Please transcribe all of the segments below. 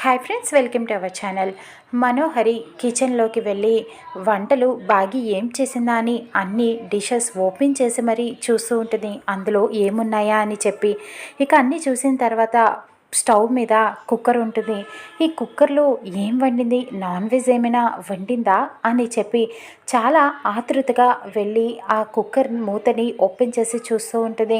Hi friends, welcome to our channel. Manohari కిచెన్లోకి వెళ్ళి వంటలు బాగి ఏం చేసిందా అని అన్ని డిషెస్ ఓపెన్ చేసి మరీ చూస్తూ ఉంటుంది. అందులో ఏమున్నాయా అని చెప్పి ఇక అన్నీ చూసిన తర్వాత స్టవ్ మీద కుక్కర్ ఉంటుంది. ఈ కుక్కర్లో ఏం వండింది, నాన్ వెజ్ ఏమైనా వండిందా అని చెప్పి చాలా ఆతృతగా వెళ్ళి ఆ కుక్కర్ మూతని ఓపెన్ చేసి చూస్తూ ఉంటుంది.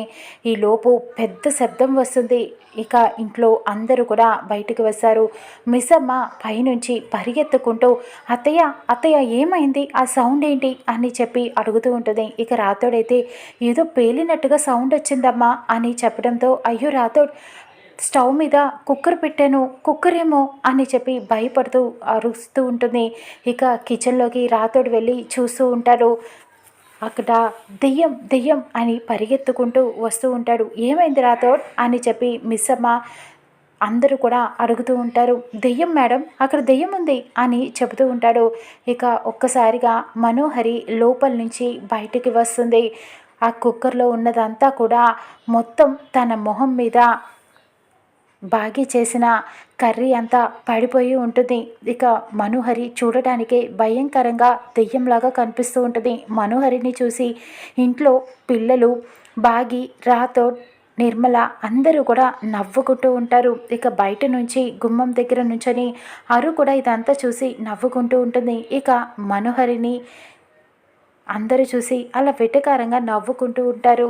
ఈలోపు పెద్ద శబ్దం వస్తుంది. ఇక ఇంట్లో అందరూ కూడా బయటకు వస్తారు. మిస్సమ్మ పైనుంచి పరిగెత్తుకుంటూ అత్తయ్య అత్తయ్య ఏమైంది, ఆ సౌండ్ ఏంటి అని చెప్పి అడుగుతూ ఉంటుంది. ఇక రాతోడైతే ఏదో పేలినట్టుగా సౌండ్ వచ్చిందమ్మా అని చెప్పడంతో అయ్యో రాతోడ్, స్టవ్ మీద కుక్కర్ పెట్టాను, కుక్కర్ ఏమో అని చెప్పి భయపడుతూ అరుస్తూ ఉంటుంది. ఇక కిచెన్లోకి రాతోడు వెళ్ళి చూస్తూ ఉంటాడు. అక్కడ దెయ్యం దెయ్యం అని పరిగెత్తుకుంటూ వస్తూ ఉంటాడు. ఏమైంది రాతోడ్ అని చెప్పి మిస్సమ్మ అందరూ కూడా అడుగుతూ ఉంటారు. దెయ్యం మేడం, అక్కడ దెయ్యం ఉంది అని చెబుతూ ఉంటాడు. ఇక ఒక్కసారిగా మనోహరి లోపల నుంచి బయటికి వస్తుంది. ఆ కుక్కర్లో ఉన్నదంతా కూడా మొత్తం తన మొహం మీద బాగి చేసిన కర్రీ అంతా పడిపోయి ఉంటుంది. ఇక మనోహరి చూడటానికే భయంకరంగా దెయ్యంలాగా కనిపిస్తూ ఉంటుంది. మనోహరిని చూసి ఇంట్లో పిల్లలు, బాగి, రాథోడ్, నిర్మల అందరూ కూడా నవ్వుకుంటూ ఉంటారు. ఇక బయట నుంచి గుమ్మం దగ్గర నుంచొని అరు కూడా ఇదంతా చూసి నవ్వుకుంటూ ఉంటుంది. ఇక మనోహరిని అందరూ చూసి అలా వెటకారంగా నవ్వుకుంటూ ఉంటారు.